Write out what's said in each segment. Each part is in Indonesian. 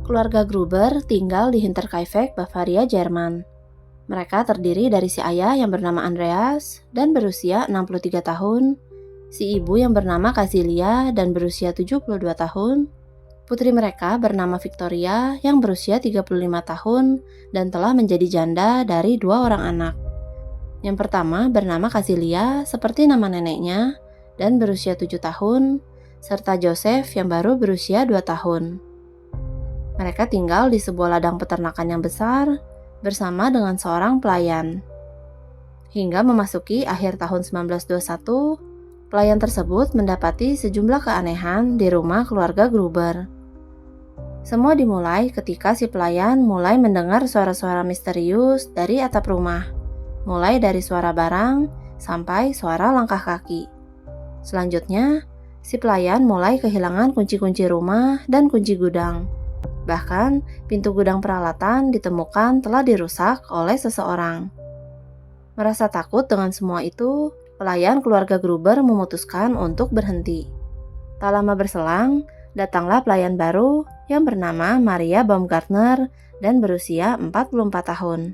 Keluarga Gruber tinggal di Hinterkaifeck, Bavaria, Jerman. Mereka terdiri dari si ayah yang bernama Andreas dan berusia 63 tahun, si ibu yang bernama Kazilia dan berusia 72 tahun, putri mereka bernama Victoria yang berusia 35 tahun dan telah menjadi janda dari 2 orang anak. Yang pertama bernama Kazilia seperti nama neneknya dan berusia 7 tahun, serta Joseph yang baru berusia 2 tahun. Mereka tinggal di sebuah ladang peternakan yang besar bersama dengan seorang pelayan. Hingga memasuki akhir tahun 1921, pelayan tersebut mendapati sejumlah keanehan di rumah keluarga Gruber. Semua dimulai ketika si pelayan mulai mendengar suara-suara misterius dari atap rumah, mulai dari suara barang sampai suara langkah kaki. Selanjutnya, si pelayan mulai kehilangan kunci-kunci rumah dan kunci gudang. Bahkan, pintu gudang peralatan ditemukan telah dirusak oleh seseorang. Merasa takut dengan semua itu, pelayan keluarga Gruber memutuskan untuk berhenti. Tak lama berselang, datanglah pelayan baru yang bernama Maria Baumgartner dan berusia 44 tahun.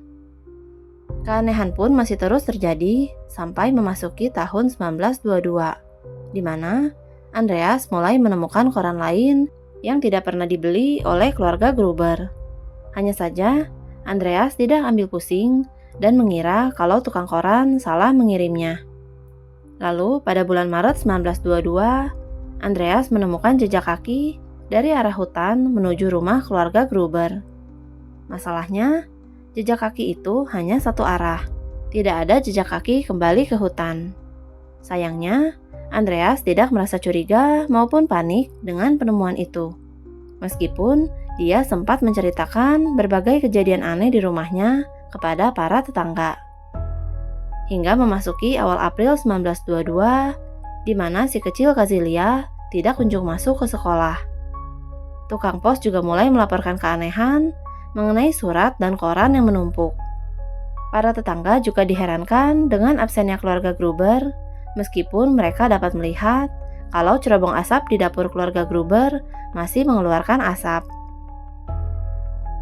Keanehan pun masih terus terjadi sampai memasuki tahun 1922, di mana Andreas mulai menemukan koran lain yang tidak pernah dibeli oleh keluarga Gruber. Hanya saja, Andreas tidak ambil pusing dan mengira kalau tukang koran salah mengirimnya. Lalu, pada bulan Maret 1922, Andreas menemukan jejak kaki dari arah hutan menuju rumah keluarga Gruber. Masalahnya, jejak kaki itu hanya satu arah. Tidak ada jejak kaki kembali ke hutan. Sayangnya, Andreas tidak merasa curiga maupun panik dengan penemuan itu. Meskipun dia sempat menceritakan berbagai kejadian aneh di rumahnya kepada para tetangga. Hingga memasuki awal April 1922, di mana si kecil Kazilia tidak kunjung masuk ke sekolah. Tukang pos juga mulai melaporkan keanehan mengenai surat dan koran yang menumpuk. Para tetangga juga diherankan dengan absennya keluarga Gruber, meskipun mereka dapat melihat kalau cerobong asap di dapur keluarga Gruber masih mengeluarkan asap.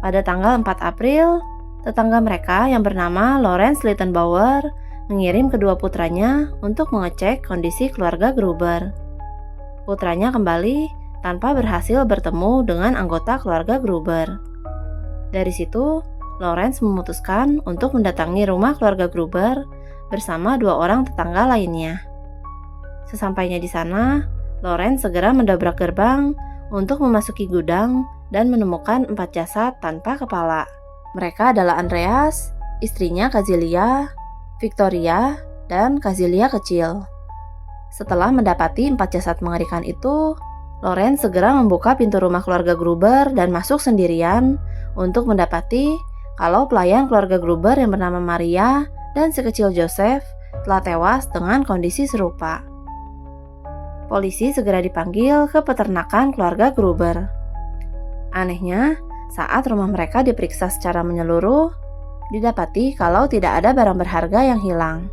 Pada tanggal 4 April, tetangga mereka yang bernama Lorenz Littenbauer mengirim kedua putranya untuk mengecek kondisi keluarga Gruber. Putranya kembali tanpa berhasil bertemu dengan anggota keluarga Gruber. Dari situ, Lorenz memutuskan untuk mendatangi rumah keluarga Gruber bersama 2 orang tetangga lainnya. Sesampainya di sana, Lorenz segera mendobrak gerbang untuk memasuki gudang dan menemukan 4 jasad tanpa kepala. Mereka adalah Andreas, istrinya Kazilia, Victoria, dan Kazilia kecil. Setelah mendapati 4 jasad mengerikan itu, Lorenz segera membuka pintu rumah keluarga Gruber dan masuk sendirian untuk mendapati kalau pelayan keluarga Gruber yang bernama Maria dan si kecil Joseph telah tewas dengan kondisi serupa. Polisi segera dipanggil ke peternakan keluarga Gruber. Anehnya, saat rumah mereka diperiksa secara menyeluruh, didapati kalau tidak ada barang berharga yang hilang.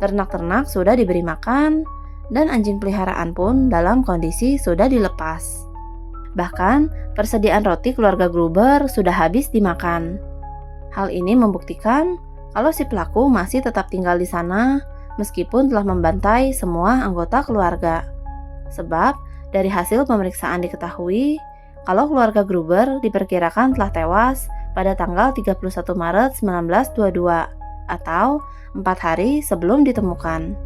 Ternak-ternak sudah diberi makan, dan anjing peliharaan pun dalam kondisi sudah dilepas. Bahkan, persediaan roti keluarga Gruber sudah habis dimakan. Hal ini membuktikan kalau si pelaku masih tetap tinggal di sana meskipun telah membantai semua anggota keluarga. Sebab, dari hasil pemeriksaan diketahui kalau keluarga Gruber diperkirakan telah tewas pada tanggal 31 Maret 1922 atau 4 hari sebelum ditemukan.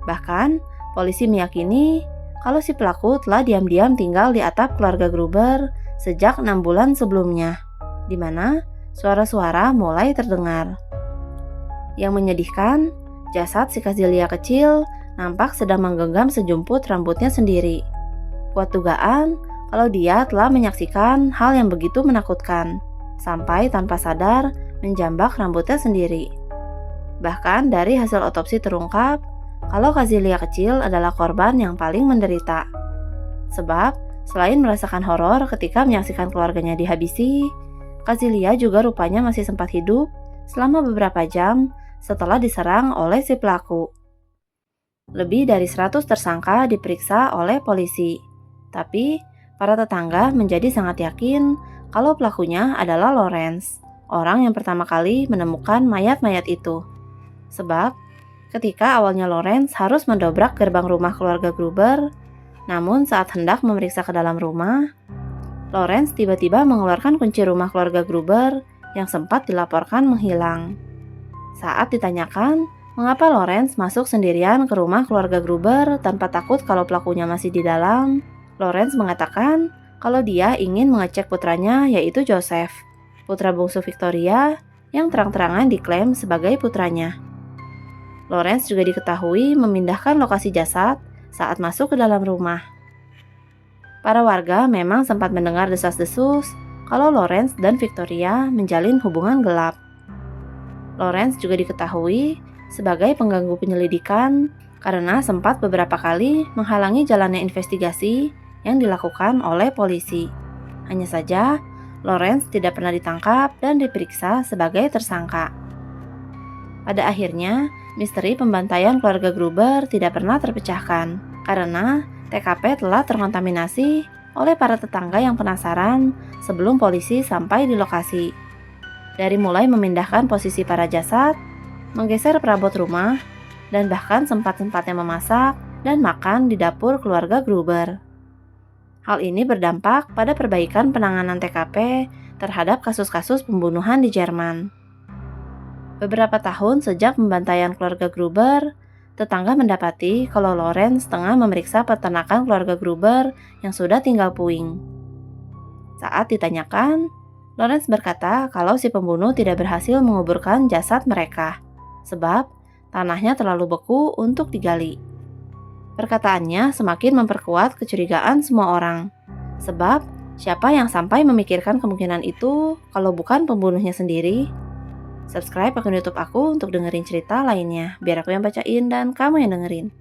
Bahkan, polisi meyakini kalau si pelaku telah diam-diam tinggal di atap keluarga Gruber sejak 6 bulan sebelumnya, di mana suara-suara mulai terdengar. Yang menyedihkan, jasad si Kazilia kecil nampak sedang menggenggam sejumput rambutnya sendiri. Kuat dugaan kalau dia telah menyaksikan hal yang begitu menakutkan, sampai tanpa sadar menjambak rambutnya sendiri. Bahkan dari hasil otopsi terungkap kalau Kazilia kecil adalah korban yang paling menderita. Sebab, selain merasakan horor ketika menyaksikan keluarganya dihabisi, Kazilia juga rupanya masih sempat hidup selama beberapa jam setelah diserang oleh si pelaku. Lebih dari 100 tersangka diperiksa oleh polisi, tapi Para tetangga menjadi sangat yakin kalau pelakunya adalah Lawrence, orang yang pertama kali menemukan mayat-mayat itu. Sebab, ketika awalnya Lawrence harus mendobrak gerbang rumah keluarga Gruber, namun saat hendak memeriksa ke dalam rumah, Lawrence tiba-tiba mengeluarkan kunci rumah keluarga Gruber yang sempat dilaporkan menghilang. Saat ditanyakan, mengapa Lawrence masuk sendirian ke rumah keluarga Gruber tanpa takut kalau pelakunya masih di dalam, Lawrence mengatakan kalau dia ingin mengecek putranya yaitu Joseph, putra bungsu Victoria yang terang-terangan diklaim sebagai putranya. Lawrence juga diketahui memindahkan lokasi jasad saat masuk ke dalam rumah. Para warga memang sempat mendengar desas-desus kalau Lawrence dan Victoria menjalin hubungan gelap. Lawrence juga diketahui sebagai pengganggu penyelidikan karena sempat beberapa kali menghalangi jalannya investigasi yang dilakukan oleh polisi. Hanya saja, Lawrence tidak pernah ditangkap dan diperiksa sebagai tersangka. Pada akhirnya, misteri pembantaian keluarga Gruber tidak pernah terpecahkan karena TKP telah terkontaminasi oleh para tetangga yang penasaran sebelum polisi sampai di lokasi. Dari mulai memindahkan posisi para jasad, menggeser perabot rumah, dan bahkan sempat-sempatnya memasak dan makan di dapur keluarga Gruber. Hal ini berdampak pada perbaikan penanganan TKP terhadap kasus-kasus pembunuhan di Jerman. Beberapa tahun sejak pembantaian keluarga Gruber, tetangga mendapati kalau Lawrence tengah memeriksa peternakan keluarga Gruber yang sudah tinggal puing. Saat ditanyakan, Lawrence berkata kalau si pembunuh tidak berhasil menguburkan jasad mereka, sebab tanahnya terlalu beku untuk digali. Perkataannya semakin memperkuat kecurigaan semua orang, sebab siapa yang sampai memikirkan kemungkinan itu kalau bukan pembunuhnya sendiri? Subscribe akun YouTube aku untuk dengerin cerita lainnya, biar aku yang bacain dan kamu yang dengerin.